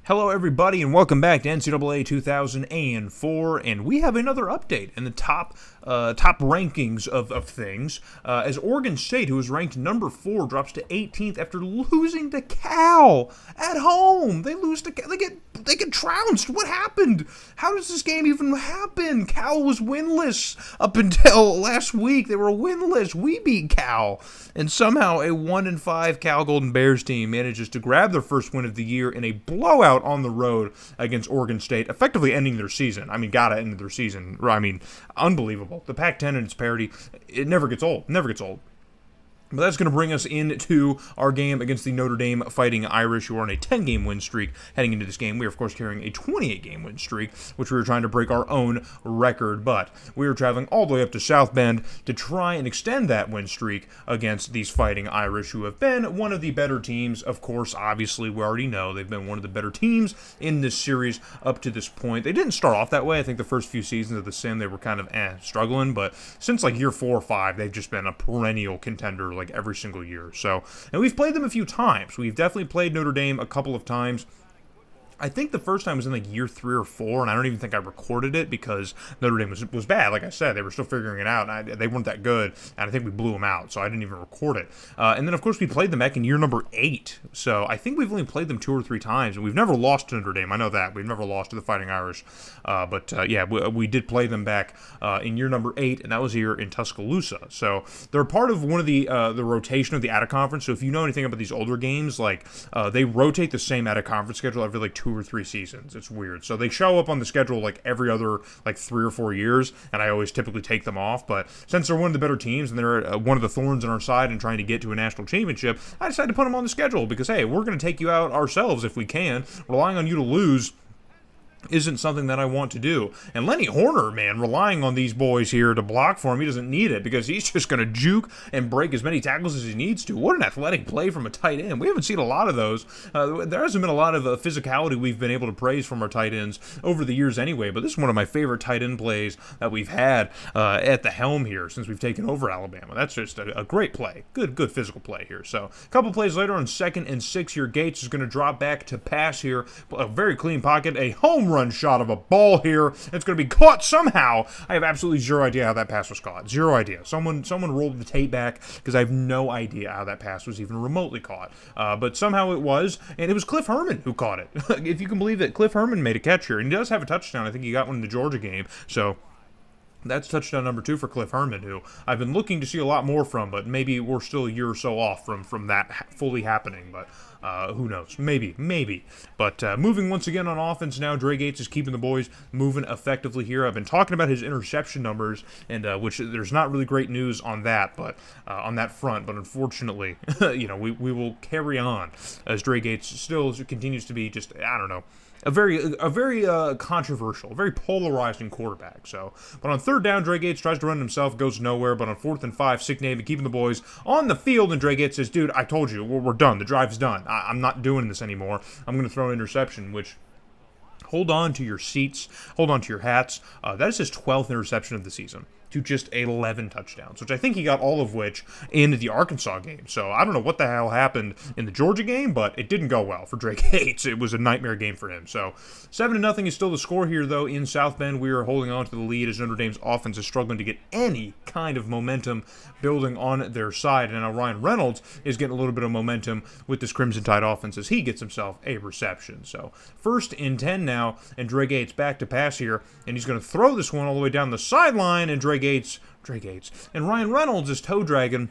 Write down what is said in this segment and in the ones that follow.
Hello everybody and welcome back to NCAA 2004, and we have another update in the top rankings of things, as Oregon State, who was ranked number 4, drops to 18th after losing to Cal at home. They lose to Cal. They get trounced. What happened? How does this game even happen? Cal was winless up until last week. They were winless. We beat Cal, and somehow a 1-5 Cal Golden Bears team manages to grab their first win of the year in a blowout on the road against Oregon State, effectively ending their season. I mean, gotta end their season. I mean, unbelievable. The Pac-10 and its parity, it never gets old. Never gets old. But that's going to bring us into our game against the Notre Dame Fighting Irish, who are on a 10-game win streak heading into this game. We are, of course, carrying a 28-game win streak, which we were trying to break our own record. But we were traveling all the way up to South Bend to try and extend that win streak against these Fighting Irish, who have been one of the better teams. Of course, obviously, we already know they've been one of the better teams in this series up to this point. They didn't start off that way. I think the first few seasons of the Sim, they were kind of struggling. But since like year 4 or 5, they've just been a perennial contender like every single year. So, and we've played them a few times. We've definitely played Notre Dame a couple of times. I think the first time was in like year 3 or 4, and I don't even think I recorded it because Notre Dame was bad. Like I said, they were still figuring it out, and they weren't that good, and I think we blew them out, so I didn't even record it. And then, of course, we played them back in year number 8, so I think we've only played them 2 or 3 times, and we've never lost to Notre Dame. I know that. We've never lost to the Fighting Irish, but we did play them back in year number 8, and that was here in Tuscaloosa. So they're part of one of the rotation of the out-of-conference, so if you know anything about these older games, like they rotate the same out-of-conference schedule every like 2 or 3 seasons. It's weird. So they show up on the schedule like every other like 3 or 4 years, and I always typically take them off. But since they're one of the better teams and they're one of the thorns on our side and trying to get to a national championship, I decided to put them on the schedule because, hey, we're going to take you out ourselves if we can. Relying on you to lose isn't something that I want to do. And Lenny Horner, man, relying on these boys here to block for him, he doesn't need it because he's just going to juke and break as many tackles as he needs to. What an athletic play from a tight end. We haven't seen a lot of those. There hasn't been a lot of physicality we've been able to praise from our tight ends over the years anyway, but this is one of my favorite tight end plays that we've had at the helm here since we've taken over Alabama. That's just a great play. Good physical play here. So a couple plays later on 2nd and 6 here, Gates is going to drop back to pass here. A very clean pocket, a home run shot of a ball here. It's going to be caught somehow. I have absolutely zero idea how that pass was caught. Zero idea. Someone rolled the tape back because I have no idea how that pass was even remotely caught. But somehow it was, and it was Cliff Herman who caught it. If you can believe it, Cliff Herman made a catch here, and he does have a touchdown. I think he got one in the Georgia game. So that's touchdown number 2 for Cliff Herman, who I've been looking to see a lot more from, but maybe we're still a year or so off from that fully happening, but who knows? Maybe. But moving once again on offense now, Dre Gates is keeping the boys moving effectively here. I've been talking about his interception numbers, and which there's not really great news on that, but on that front. But unfortunately, we will carry on as Dre Gates still continues to be just, I don't know, a very controversial, very polarizing quarterback. So, but on 3rd down, Dre Gates tries to run himself, goes nowhere. But on 4th and 5, Sick Naban keeping the boys on the field, and Dre Gates says, "Dude, I told you, we're done. The drive's done. I'm not doing this anymore. I'm going to throw an interception." Which, hold on to your seats, hold on to your hats. That is his 12th interception of the season, to just 11 touchdowns, which I think he got all of which in the Arkansas game. So I don't know what the hell happened in the Georgia game, but it didn't go well for Drake Gates. It was a nightmare game for him. So 7-0 is still the score here, though. In South Bend, we are holding on to the lead as Notre Dame's offense is struggling to get any kind of momentum building on their side. And now Ryan Reynolds is getting a little bit of momentum with this Crimson Tide offense as he gets himself a reception. So 1st and 10 now, and Dre Gates back to pass here, and he's going to throw this one all the way down the sideline, and Dre Gates, and Ryan Reynolds is toe dragging,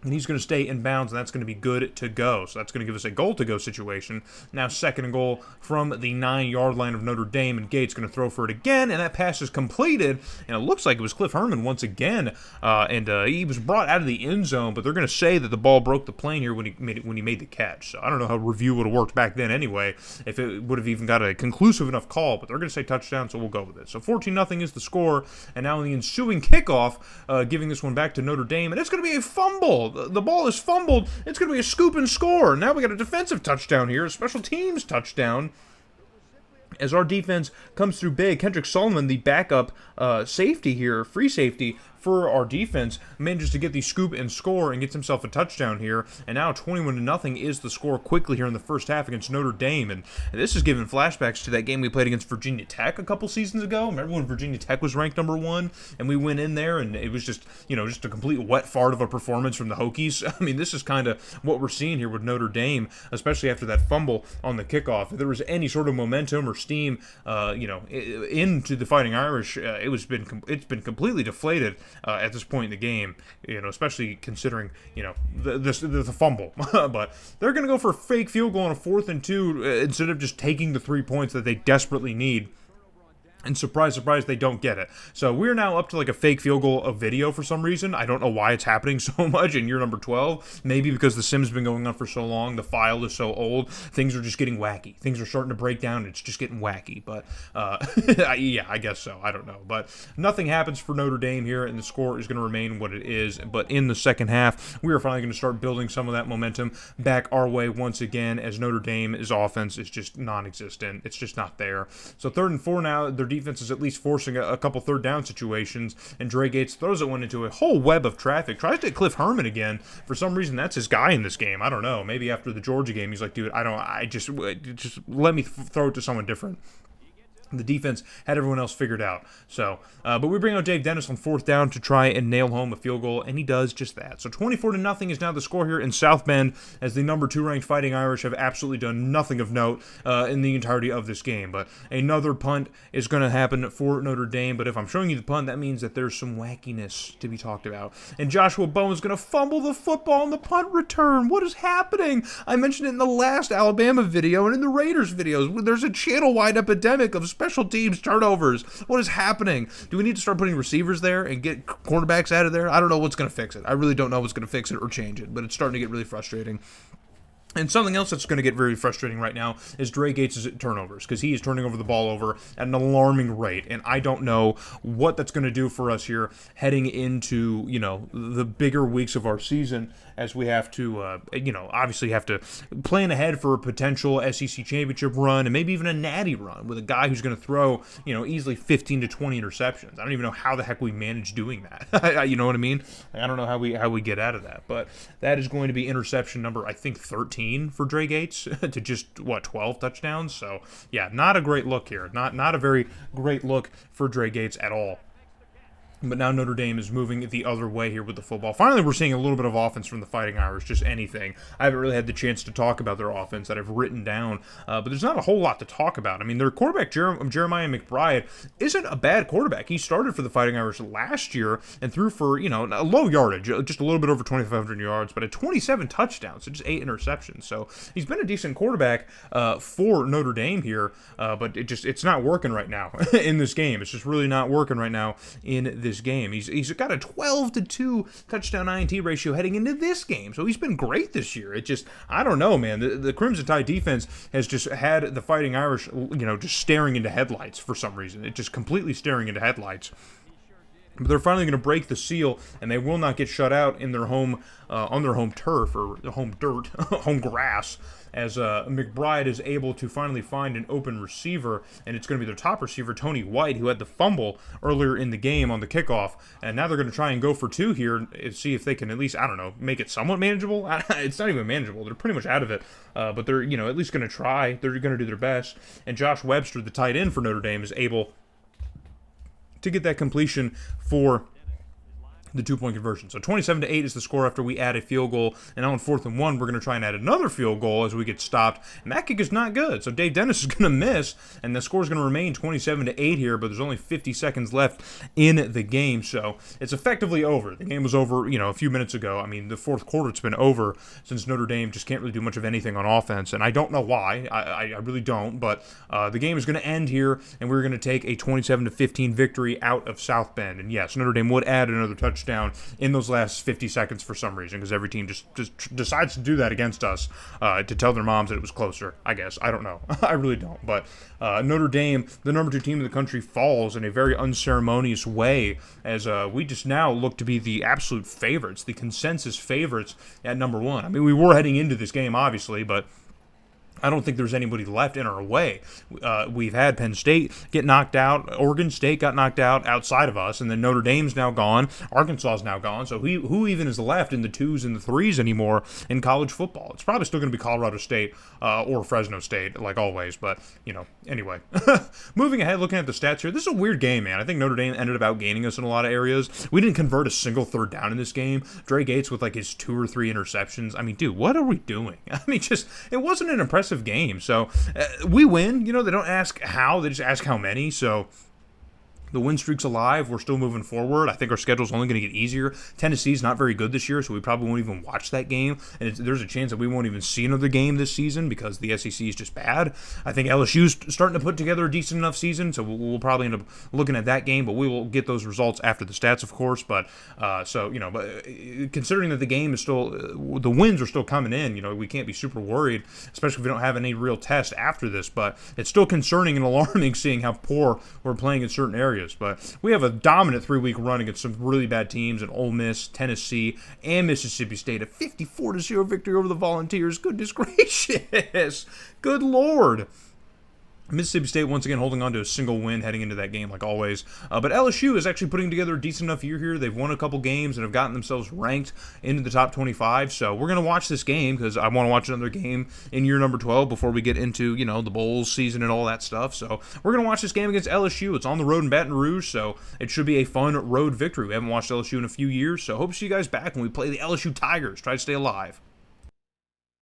and he's going to stay in bounds, and that's going to be good to go. So that's going to give us a goal-to-go situation. Now 2nd and goal from the 9-yard line of Notre Dame, and Gates going to throw for it again, and that pass is completed, and it looks like it was Cliff Herman once again, and he was brought out of the end zone, but they're going to say that the ball broke the plane here when he made the catch. So I don't know how review would have worked back then anyway, if it would have even got a conclusive enough call, but they're going to say touchdown, so we'll go with it. So 14-0 is the score, and now in the ensuing kickoff, giving this one back to Notre Dame, and it's going to be a fumble. The ball is fumbled. It's going to be a scoop and score. Now we got a defensive touchdown here, a special teams touchdown, as our defense comes through big. Kendrick Solomon, the backup safety here, free safety for our defense, manages to get the scoop and score and gets himself a touchdown here. And now 21-0 is the score quickly here in the first half against Notre Dame. And this is giving flashbacks to that game we played against Virginia Tech a couple seasons ago. Remember when Virginia Tech was ranked number 1 and we went in there and it was just, just a complete wet fart of a performance from the Hokies? I mean, this is kind of what we're seeing here with Notre Dame, especially after that fumble on the kickoff. If there was any sort of momentum or steam, into the Fighting Irish, it's been completely deflated at this point in the game. Especially considering the fumble. But they're going to go for a fake field goal on a 4th and 2 instead of just taking the 3 points that they desperately need. And surprise, surprise, they don't get it. So we're now up to like a fake field goal of video for some reason. I don't know why it's happening so much in year number 12. Maybe because the sim's been going on for so long, the file is so old, things are just getting wacky. Things are starting to break down, it's just getting wacky. But, yeah, I guess so. I don't know. But nothing happens for Notre Dame here, and the score is going to remain what it is. But in the second half, we are finally going to start building some of that momentum back our way once again, as Notre Dame's offense is just non-existent. It's just not there. So 3rd and 4 now, their defense is at least forcing a couple third down situations, and Dre Gates throws it one into a whole web of traffic, tries to hit Cliff Herman again. For some reason, that's his guy in this game. I don't know. Maybe after the Georgia game, he's like, dude, just let me throw it to someone different. The defense had everyone else figured out. So, but we bring out Dave Dennis on 4th down to try and nail home a field goal, and he does just that. So 24-0 is now the score here in South Bend, as the number 2 ranked Fighting Irish have absolutely done nothing of note in the entirety of this game. But another punt is going to happen for Notre Dame. But if I'm showing you the punt, that means that there's some wackiness to be talked about. And Joshua Bowen's going to fumble the football on the punt return. What is happening? I mentioned it in the last Alabama video and in the Raiders videos. There's a channel-wide epidemic of special teams turnovers. What is happening? Do we need to start putting receivers there and get cornerbacks out of there? I don't know what's going to fix it. I really don't know what's going to fix it or change it, but it's starting to get really frustrating. And something else that's going to get very frustrating right now is Dre Gates' turnovers, because he is turning over the ball over at an alarming rate, and I don't know what that's going to do for us here heading into, the bigger weeks of our season, as we have to, obviously have to plan ahead for a potential SEC championship run and maybe even a natty run with a guy who's going to throw, easily 15 to 20 interceptions. I don't even know how the heck we manage doing that. You know what I mean? I don't know how we get out of that, but that is going to be interception number, I think, 13 for Dre Gates to just 12 touchdowns. So yeah, not a great look here. Not a very great look for Dre Gates at all. But now Notre Dame is moving the other way here with the football. Finally, we're seeing a little bit of offense from the Fighting Irish, just anything. I haven't really had the chance to talk about their offense that I've written down, but there's not a whole lot to talk about. I mean, their quarterback, Jeremiah McBride, isn't a bad quarterback. He started for the Fighting Irish last year and threw for, a low yardage, just a little bit over 2,500 yards, but at 27 touchdowns, so just 8 interceptions. So he's been a decent quarterback for Notre Dame here, but it's not working right now in this game. It's just really not working right now in this game. He's got a 12-2 touchdown INT ratio heading into this game, so he's been great this year. It just, I don't know, man. The Crimson Tide defense has just had the Fighting Irish, just staring into headlights for some reason. It's just completely staring into headlights. But they're finally going to break the seal, and they will not get shut out in their home, on their home turf, or home dirt, home grass, as McBride is able to finally find an open receiver, and it's going to be their top receiver, Tony White, who had the fumble earlier in the game on the kickoff, and now they're going to try and go for 2 here and see if they can at least, make it somewhat manageable. It's not even manageable. They're pretty much out of it, but they're, at least going to try. They're going to do their best, and Josh Webster, the tight end for Notre Dame, is able to get that completion for the 2-point conversion. So 27-8 is the score after we add a field goal, and now on 4th and 1, we're going to try and add another field goal as we get stopped, and that kick is not good. So Dave Dennis is going to miss, and the score is going to remain 27-8 here, but there's only 50 seconds left in the game, so it's effectively over. The game was over, a few minutes ago. I mean, the fourth quarter, it's been over since Notre Dame just can't really do much of anything on offense, and I don't know why. I really don't, but the game is going to end here, and we're going to take a 27-15 victory out of South Bend. And yes, Notre Dame would add another touchdown in those last 50 seconds for some reason, because every team just decides to do that against us to tell their moms that it was closer, I guess. I don't know. I really don't. But Notre Dame, the number 2 team in the country, falls in a very unceremonious way, as we just now look to be the absolute favorites, the consensus favorites at number 1. I mean, we were heading into this game, obviously, but I don't think there's anybody left in our way. We've had Penn State get knocked out. Oregon State got knocked out outside of us. And then Notre Dame's now gone. Arkansas is now gone. So who even is left in the 2s and the 3s anymore in college football? It's probably still going to be Colorado State or Fresno State, like always. But, anyway. Moving ahead, looking at the stats here. This is a weird game, man. I think Notre Dame ended up outgaining us in a lot of areas. We didn't convert a single third down in this game. Dre Gates with like his 2 or 3 interceptions. I mean, dude, what are we doing? I mean, it wasn't an impressive game. So we win. They don't ask how, they just ask how many. So the win streak's alive. We're still moving forward. I think our schedule's only going to get easier. Tennessee's not very good this year, so we probably won't even watch that game. And there's a chance that we won't even see another game this season because the SEC is just bad. I think LSU's starting to put together a decent enough season, so we'll probably end up looking at that game, but we will get those results after the stats, of course. But but considering that the game is still, the wins are still coming in, we can't be super worried, especially if we don't have any real test after this. But it's still concerning and alarming seeing how poor we're playing in certain areas. But we have a dominant 3-week run against some really bad teams in Ole Miss, Tennessee, and Mississippi State. A 54-0 victory over the Volunteers. Goodness gracious. Good Lord. Mississippi State once again holding on to a single win heading into that game like always. But LSU is actually putting together a decent enough year here. They've won a couple games and have gotten themselves ranked into the top 25. So we're going to watch this game because I want to watch another game in year number 12 before we get into, the Bowls season and all that stuff. So we're going to watch this game against LSU. It's on the road in Baton Rouge, so it should be a fun road victory. We haven't watched LSU in a few years, so hope to see you guys back when we play the LSU Tigers. Try to stay alive.